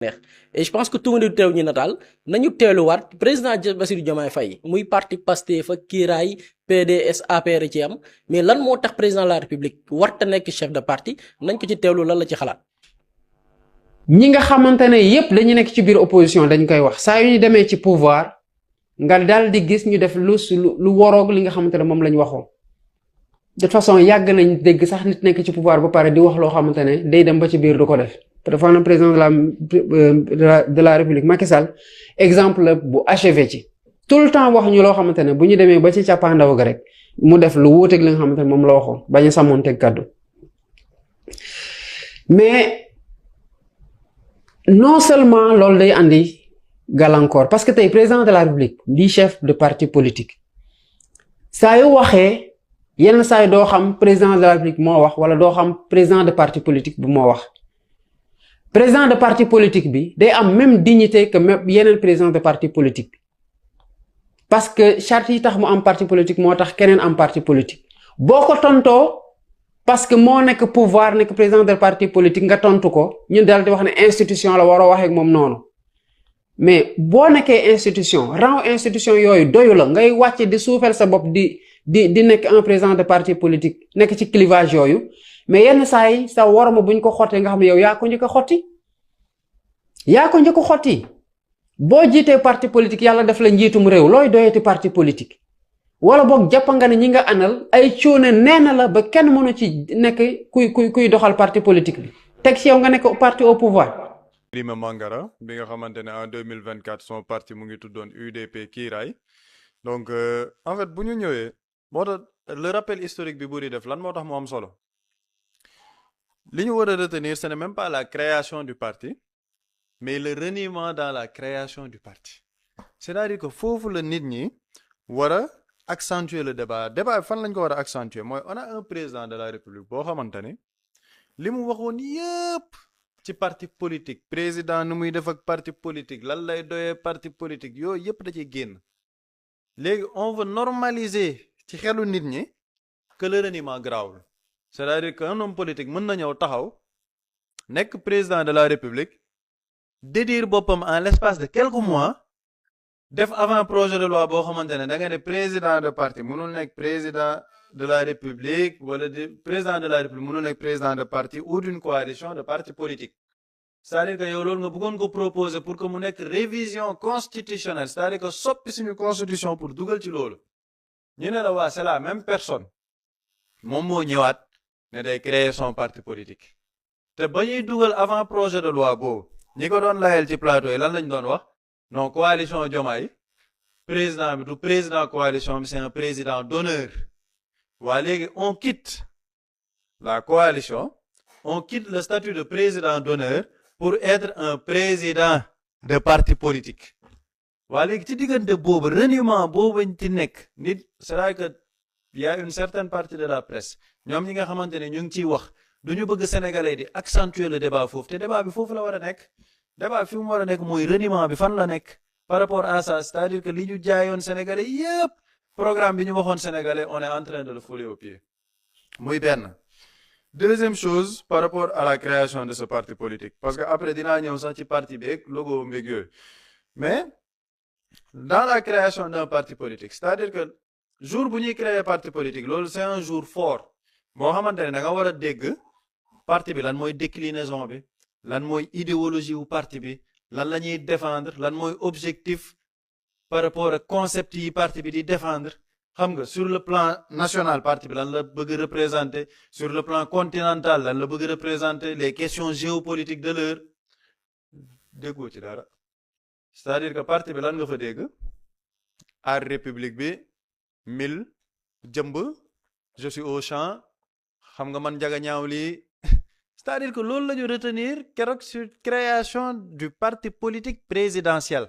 neex et je pense que tout le teew ñu nataal nañu teeluwaat président Bassirou Diomaye Faye muy parti Pastef ak Kiiraay PDS APR ci am mais lan moo tax président de la république warta nekk chef de parti nañ ko ci teewlu lan la ci xalaat. ñi nga xamante ne yépp dañu nekk ci biir opposition dañ koy wax saa yu ñu demee ci pouvoir nga daal di gis ñu def lu woroog li nga xamante ne moom la ñu waxoon de toute façon yàgg nañ dégg sax nit nekk ci pouvoir ba pare di wax loo xamante ne day dem ba ci biir du ko def te dafa na président de la république Macky Sall exemple bu achevé ci tout le temps wax ñu loo xamante ne bu ñu demee ba ci càppaandaw ga rek mu def lu wuuteeg li nga xamante ne moom la waxoon bañ a sàmmoonteeg kàddu mais non seulement loolu day andi gàllankoor parce que tey président de la république di chef de parti politique saa yu waxee yenn saa yi doo xam président de la république moo wax wala doo xam président de parti politique bi moo wax président de parti politique bi day am même dignité que même yeneen président de parti politique parce que charte yi tax mu am parti politique moo tax keneen am parti politique boo ko tontoo parce que moo nekk pouvoir nekk président de parti politique nga tontu ko ñun daal di wax ne institution la waroo waxee ak moom noonu mais boo nekkee institution rang institution yooyu doyu la ngay wàcce di suufeel sa bopp di nekk un président de parti politique nekk ci clivage yooyu mais yenn saa yi sa warma buñ ko xottee nga xam ne yow yaa ko njëkk a xotti boo jiitee parti politique yàlla def la njiitum réew looy doyati parti politique wala boog jàpp nga ne ñi nga àndal ay cuune neena la ba kenn mënu ci nekk kuy doxal parti politique bi teg ci yow nga nekk parti au pouvoir. Birima Mangara bi nga xamante ne en 2024 son parti mu ngi tuddoon UDP Kiiraay donc en fait bu ñu ñëwee moo tax le rappel historique bi buri def lan moo tax mu am solo li ñu war a retenir ce n'est même pas la création du parti mais le reniement dans la création du parti c'est-à-dire que foofu la nit ñi war a accentuer le débat bi fan lañ ko war a accentuer mooy on a un président de la république boo xamante ni li mu waxoon yépp ci parti politique président nu muy def ak parti politique lan lay doyee parti politique yooyu yépp da ciy génn léegi on veut normaliser ci xelu nit ñi que le reniement grawul c'est-à-dire que un homme politique mën na ñëw taxaw nekk président de la république dédire boppam en l'espace de quelques mois def avant projet de loi boo xamante ne da nga ne président de parti mënul nekk président de la république wala président de la république mënul nekk président de parti ou d'une coalition de partis politiques c'est-à-dire que yow loolu nga bëggoon ko proposer pour que mu nekk révision constitutionnelle c'est-à-dire que soppi suñu constitution pour dugal ci loolu ñu ne la waa c'est la même personne moom moo ñëwaat ne day créer son parti politique te ba ñuy dugal avant projet de loi boobu ñi ko doon layel ci plateau yi lan lañ doon wax non coalition Diomaye président bi du président coalition bi c'est un président d'honneur waa léegi on quitte la coalition on quitte le statut de président d'honneur pour être un président de parti politique waa léegi ci diggante boobu reniement boobu ci nekk nit c'est-à-dire que il y a une certaine partie de la presse ñoom ñi nga xamante ne ñu ngi ciy wax du ñu bëgg sénégalais di accentuer le débat foofu te débat bi foofu la war a nekk débat fi mu war a nekk mooy reniement bi fan la nekk par rapport à ça c'est-à-dire que li ñu jaayoon sénégalais yépp programme bi ñu waxoon sénégalais on est en train de le fouler aux pieds muy benn deuxième chose par rapport à la création de ce parti politique parce que après dinaa ñëw sax ci parti beeg logo mbég yooyu mais dans la création d'un parti politique c'est-à-dire que jour bu ñuy créer parti politique loolu c'est un jour fort boo xamante ne da nga war a dégg parti bi lan mooy déclinaison bi lan mooy idéologie wu parti bi lan la ñuy défendre lan mooy objectif par rapport ak concept yi parti bi di défendre xam nga sur le plan national parti bi lan la bëgg représenter sur le plan continental lan la bëgg représenter les questions géopolitiques de l'heure déggoo ci dara c'est-à-dire que parti bi lan nga fa dégg aar république bi mille jëmb je suis au champ xam nga man njaga ñaaw lii c'est-à-dire que loolu la ñu retenir keroog sur création du parti politique présidentiel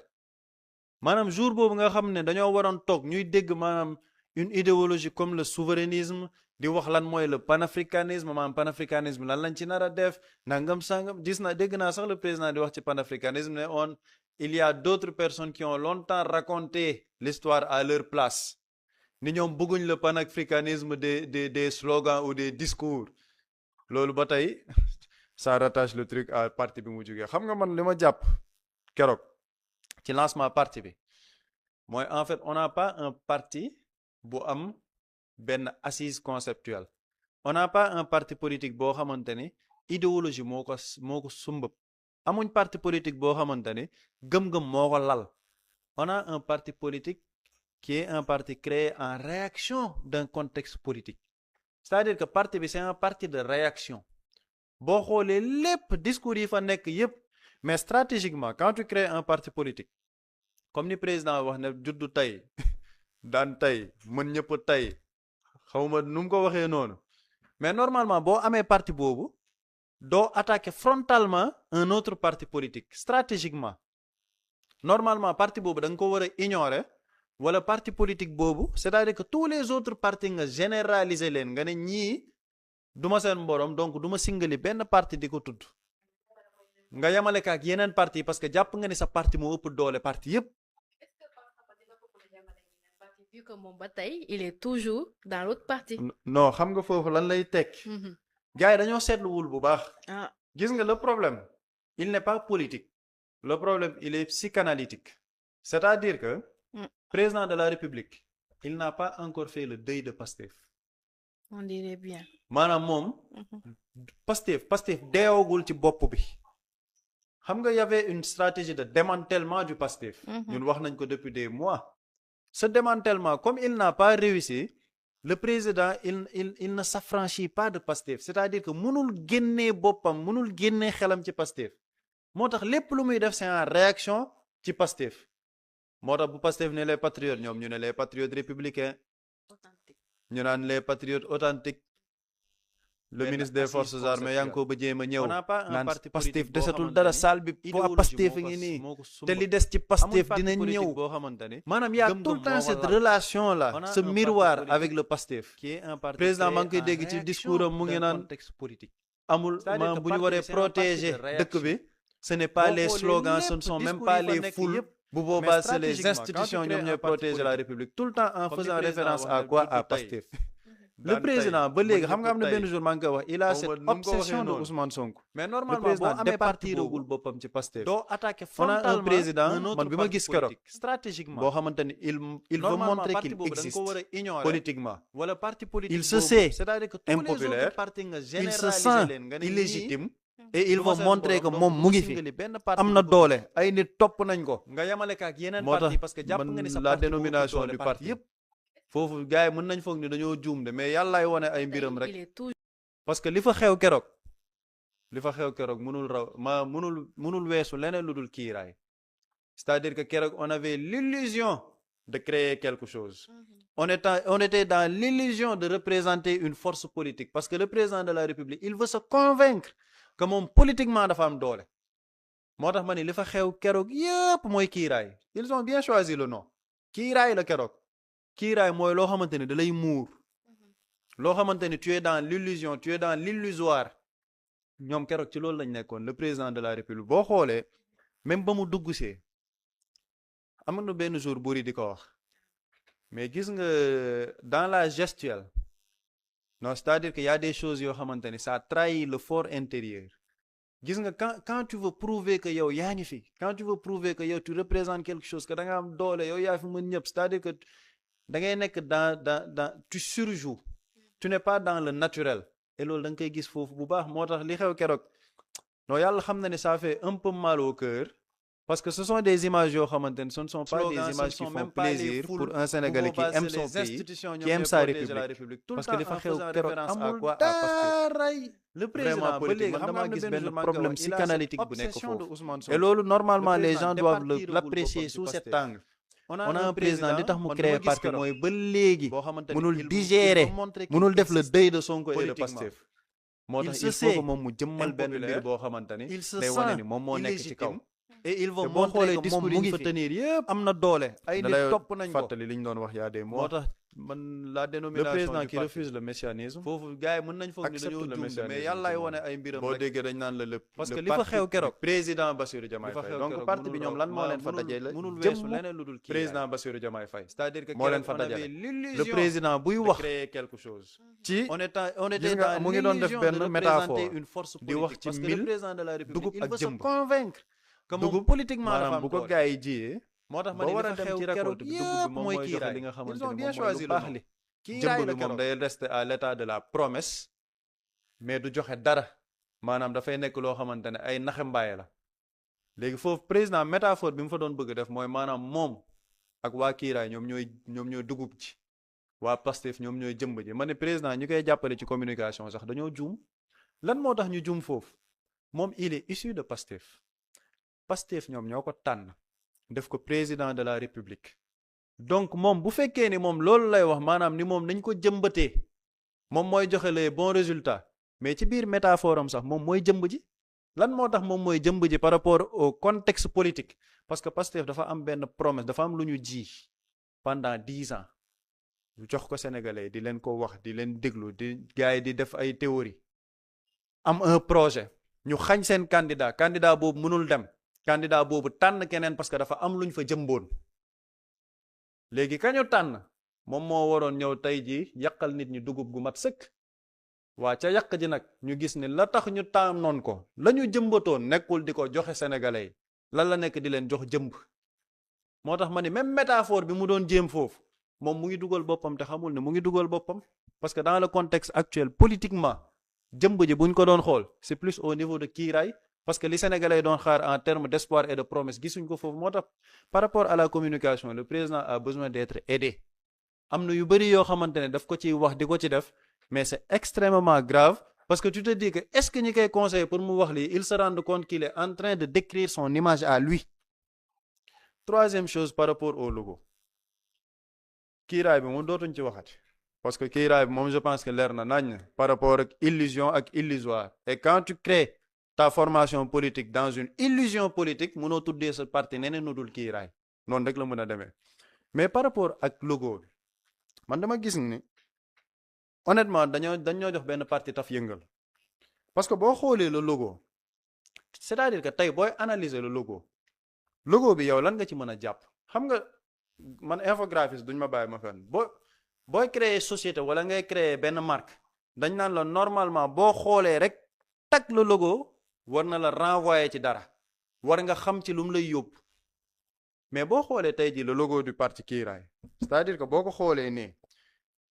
maanaam jour boobu nga xam ne dañoo waroon toog ñuy dégg maanaam une idéologie comme le souverainisme di wax lan mooy le panafricanisme maanaam panafricanisme lan lañ ci nar a def nangam sangam gis na dégg naa sax le président di wax ci panafricanisme ne il y a d'autres personnes qui ont longtemps raconté l'histoire à leur place ni ñoom bëgguñ le panafricanisme des slogans ou des discours loolu ba tey ça rattache le truc à parti bi mu jógee xam nga man li ma jàpp keroog ci lancement parti bi mooy en fait on n'a pas un parti bu am benn assise conceptuelle on n'a pas un parti politique boo xamante ni idéologie moo ko sumbëb amuñ parti politique boo xamante ni gëm-gëm moo ko lal on a un parti politique qui est un parti créé en réaction d'un contexte politique c'est-à-dire que parti bi c'est un parti de réaction boo xoolee lépp discours yi fa nekk yépp mais stratégiquement quand tu crées un parti politique comme ni président wax ne juddu tey daan tey mën ñëpp tey xawma nu mu ko waxee noonu mais normalement boo amee parti boobu doo attaquer frontalement un autre parti politique stratégiquement normalement parti boobu da nga ko war a ignorer wala parti politique boobu c'est-à-dire que tous les autres partis nga généraliser leen nga ne ñii duma seen mborom donc duma singali benn parti di ko tudd nga yamale ka ak yeneen parti parce que jàpp nga ni sa parti moo ëpp doole parti yépp vu que moom ba tey il est toujours dans l'autre parti. non xam nga foofu lan lay tekk gars yi dañoo seetluwul bu baax gis nga le problème il n'est pas politique le problème il est psychanalytique c'est-à-dire que président de la République il n'a pas encore fait le deuil de Pastef on dirait bien maanaam moom Pastef deewagul ci bopp bi xam nga y avait une stratégie de démantèlement du Pastef ñun wax nañ ko depuis des mois ce démantèlement comme il n'a pas réussi le président il ne s'affranchit pas de Pastef c'est-à-dire que mënul génnee boppam mënul génnee xelam ci Pastef moo tax lépp lu muy def c'est en réaction ci Pastef moo tax bu Pastef ne les patriotes ñoom ñu ne les patriotes républicains ñu naan les patriotes authentiques le ministre des forces armées yaa ngi ko ba jéem a ñëw naan Pastef desatul dara saal bi waa Pastef ngi nii te li des ci Pastef dina ñëw maanaam y a tout le temps cette relation là ce miroir avec le Pastef président maa ngi koy dégg ci discours am mu ngi naan amul maanaam bu ñu waree protéger dëkk bi ce n'est pas les slogans ce ne sont même pas les foules bu boobaa c'est les institutions ñoom ñooy protéger la République tout le temps en faisant référence à quoi à Pastef le président ba léegi xam nga am na benn jour maa ngi koy wax il a cette obsession de Ousmane Sonko mais normalement boo amee parti roogul boppam ci Pastef doo attaquer frontalement un président man bi ma gis keroog stratégiquement boo xamante ni il veut montrer qu'il existe politiquement wala parti politique il se sait impopulaire il se sent illégitime et il veut montrer que moom mu ngi fi am na doole ay nit topp nañ ko nga yamale ka ak yeneen parti parce que jàpp nga ni sa la dénomination du parti yépp foofu gars yi mën nañ foog ni dañoo juum de mais yàllaay wone ay mbiram rek parce que li fa xew keroog mënul weesu leneen lu dul kiiraay c'est-à-dire que keroog on avait l'illusion de créer quelque chose on était dans l'illusion de représenter une force politique parce que le président de la République il veut se convaincre que moom politiquement dafa am doole moo tax ma ni li fa xew keroog yépp mooy kiiraay ils ont bien choisi le nom kiiraay la keroog kiiraay mooy loo xamante ni da lay muur loo xamante ni tu es dans l'illusion tu es dans l'illusoire ñoom keroog ci loolu lañ nekkoon le président de la République boo xoolee même ba mu dugg see am na benn jour buri di ko wax mais gis nga dans la gestuelle non c'est-à-dire que y a des choses yoo xamante ni ça trahit le fort intérieur gis nga quand tu veux prouver que yow yaa ngi fi quand tu veux prouver que yow tu représentes quelque chose que da nga am doole yow yaa fi mën ñëpp c'est-à-dire que da ngay nekk dans tu surjoues tu n'es pas dans le naturel et loolu da nga koy gis foofu bu baax moo tax li xew keroog non yàlla xam na ne ça fait un peu mal au cœur parce que ce sont des images yoo xamante ne ce ne sont pas des images qui font plaisir pour un Sénégalais qui aime son pays qui aime sa République parce que li fa xew keroog amul daray le président ba léegi man damaa gis benn problème psychanalytique bu nekk foofu et loolu normalement les gens doivent l'apprécier sous cet angle on a un président li tax mu créé parti mooy ba léegi mënul digérer mënul def le deuil de Sonko et de Pastef moo tax il faut que moom mu jëmmal benn mbir boo xamante ni day wane ni moom moo nekk ci kaw et il va montrer que moom mu ngi fa tenir yëpp am na doole ay nit topp nañ ko fàttali li ñu doon wax yaa des mois moo tax man la dénomination le président du qui parti. refuse le messianisme. foofu gars yi mën nañ foog ni accepte dañoo le juum messianisme mais yàllaay wane ay mbiram boo rek. déggee dañ naan la parce le que li fa parti xew keroog du président Bassirou Diomaye li fa Faye xew donc keroog parti bi mënul ñoom raw- lan moo leen fa mënul- dajale mënul weesu jëmmu leneen lu dul kii président Bassirou Diomaye Faye c'est-à-dire que moo leen keroog fa on avait dajale l'illusion le président buy de wax créer quelque chose ci on était gis nga dans mu ngi doon def l'illusion benn de métaphore représenter une force di wax politique ci parce que mil, le président de la République dugub il ak veut se jëmb. convaincre que moom dugub politiquement dafa maanaam am bu ko doole. gars yi jiyee moo tax ma ba ne war a dafa dem ci xew keroog récolte bi dugub bi yëpp moom mooy mooy joxe kiiraay li nga xamante ils ni ont bien moom mooy choisi lu le baax nom li kiiraay jëmb la bi moom keroog day rester à l'état de la promesse mais du joxe dara maanaam dafay nekk loo xamante ne ay naxe mbaaye la léegi foofu président métaphore bi mu fa doon bëgg def mooy maanaam moom ak waa kiiraay ñoom ñooy dugub ci waa Pastef ñoom ñooy jëmb ji ma ne président ñu koy jàppale ci communication sax dañoo juum lan moo tax ñu juum foofu moom il est issu de Pastef ñoom ñoo ko tànn def ko président de la République donc moom bu fekkee ni moom loolu lay wax maanaam ni moom nañ ko jëmbatee moom mooy joxe les bons résultats mais ci biir métaphore am sax moom mooy jëmb ji lan moo tax moom mooy jëmb ji par rapport au contexte politique parce que Pastef dafa am benn promesse dafa am lu ñu ji pendant 10 ans ñu jox ko sénégalais di leen ko wax di leen déglu di gars yi di def ay théorie am un projet ñu xañ seen candidat boobu mënul dem candidat boobu tànn keneen parce que dafa am lu ñu fa jëmboon léegi kañu tànn moom moo waroon ñëw tey jii yàqal nit ñi dugub gu mat sëkk waa ca yàq ji nag ñu gis ni la tax ñu tànnoon ko la ñu jëmbatoon nekkul di ko joxe sénégalais yi lan la nekk di leen jox jëmb moo tax ma ni même métaphore bi mu doon jéem foofu moom mu ngi dugal boppam te xamul ne mu ngi dugal boppam parce que dans le contexte actuel politiquement jëmb ji buñ ko doon xool c'est plus au niveau de kiiraay parce que li sénégalais doon xaar en termes d'espoir et de promesse gisuñ ko foofu moo tax par rapport à la communication le président a besoin d'être aidé am na yu bëri yoo xamante ne daf ko ciy wax di ko ci def mais c'est extrêmement grave parce que tu te dis que est-ce que ñi koy conseiller pour mu wax lii il se rend compte qu'il est en train de décrire son image à lui. Troisième chose par rapport au logo kiiraay bi moom dootuñ ci waxati parce que kiiraay bi moom je pense que leer na nañ par rapport ak illusion ak illusoire et quand tu crées ta formation politique dans une illusion politique mënoo tuddee sa parti neneen nu dul kiiraay noonu rek la mën a demee mais par rapport ak logo bi man dama gis ni honnêtement dañoo jox benn parti taf yëngal parce que boo xoolee le logo c'est-à-dire que tey booy analyser le logo bi yow lan nga ci mën a jàpp xam nga man infographiste duñ ma bàyyi ma fenn booy créer société wala ngay créer benn marque dañ naan la normalement boo xoolee rek tag le logo war na la renvoyer ci dara war nga xam ci lu mu lay yóbbu mais boo xoolee tey jii le logo du parti kiiraay c'est-à-dire que boo ko xoolee nii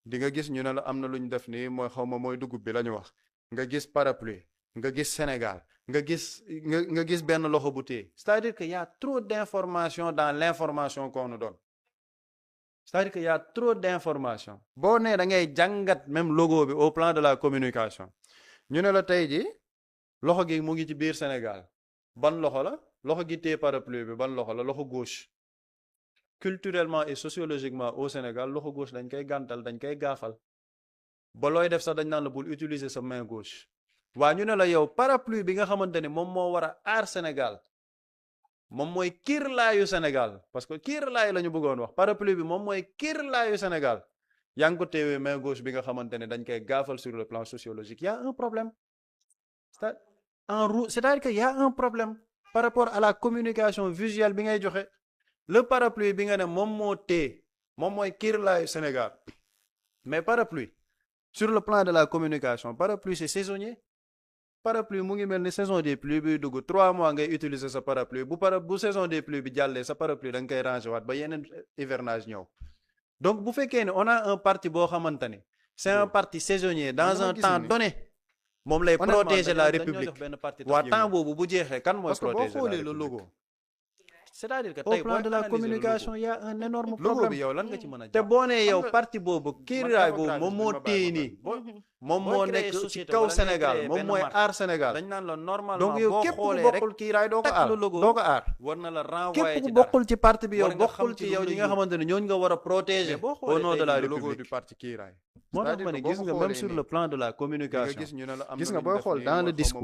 di nga gis ñu ne la am na lu ñu def nii mooy xaw ma mooy dugub bi la ñu wax nga gis parapluie nga gis Sénégal nga gis benn loxo bu téye c'est-à-dire que y a trop d'informations dans l'information qu'on nous donne c'est-à-dire que y a trop d'informations boo nee da ngay jàngat même logo bi au plan de la communication ñu ne la tey ji loxo gi mu ngi ci biir Sénégal ban loxo la loxo gi téye parapluie bi ban loxo la loxo gauche culturellement et sociologiquement au Sénégal loxo gauche dañ koy gàntal dañ koy gaafal ba looy def sax dañ naan la bul utiliser sa main gauche waa ñu ne la yow parapluie bi nga xamante ni moom moo war a aar Sénégal moom mooy kiirlaayu Sénégal parce que kiirlaay la ñu bëggoon wax parapluie bi moom mooy kiirlaayu Sénégal yaa ngi ko teewee main gauche bi nga xamante ne dañ koy gaafal sur le plan sociologique y a un problème c'est-à-dire que y a un problème par rapport à la communication visuelle bi ngay joxe le parapluie bi nga ne moom moo téye moom mooy kiirlaayu Sénégal mais parapluie sur le plan de la communication parapluie c'est saisonnier parapluie mu ngi mel ni saison des pluies bi dugg 3 mois ngay utiliser sa parapluie bu saison des pluies bi jàllee sa parapluie da nga koy ranger waat ba yeneen hivernage ñëw donc bu fekkee ne on a un parti boo xamante ni c'est un parti saisonnier dans un temps donné moom lay protéger la République waa temps boobu bu jeexee kan mooy protéger la République c'est-à-dire que tey au plan de la communication y a un énorme problème logo bi yow lan nga ci mën a te boo nee yow parti boobu kiiraay boobu moom moo téye nii moom moo nekk ci kaw Sénégal moom mooy aar Sénégal dañ naan la normalement donc yow képp ku bokkul kiiraay doo ko aar war na la renvoyer képp ku bokkul ci parti bi yow bokkul ci yow ñi nga xamante ne ñooñu nga war a protéger au nom de la République du parti kiiraay moo tax ma ne gis nga même sur le plan de la communication gis nga booy xool dans le discours